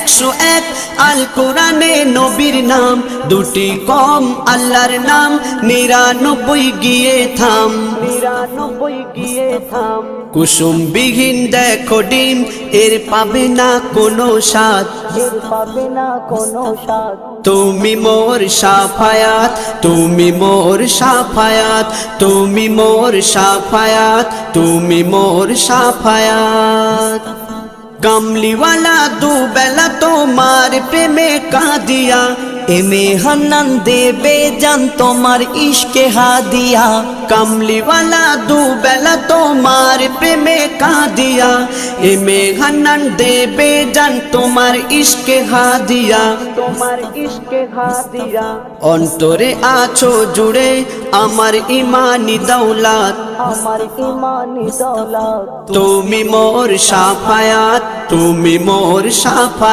101 আল কোরআনে নবীর নাম, দুটি কম আল্লাহর নাম, 99 গিয়ে থাম, 99 গিয়ে থাম। কুসুমবিহীন দেখো ডিম, এর পাবে না কোনো স্বাদ, এর পাবে না কোনো স্বাদ। তুমি মোর শাফায়াত, তুমি মোর শাফায়াত, তুমি মোর শাফায়াত, তুমি মোর শাফায়াত। কামলিওয়ালা দুবেলা তোমার প্রেমে কাঁদিয়া, এমে হান্নান দেবে জান তোমার ইশকে হাদিয়া। কামলিওয়ালা দুবেলা তোমার প্রেমে কাঁদিয়া, এমে হান্নান দেবে জান তোমার ইশকে হাদিয়া, তোমার ইশকে হাদিয়া। অন্তরে আছো জুড়ে আমার ইমানি দৌলত, আমার ইমানি দৌলত। তুমি মোর শাফায়াত, তুমি মোর শাফায়াত।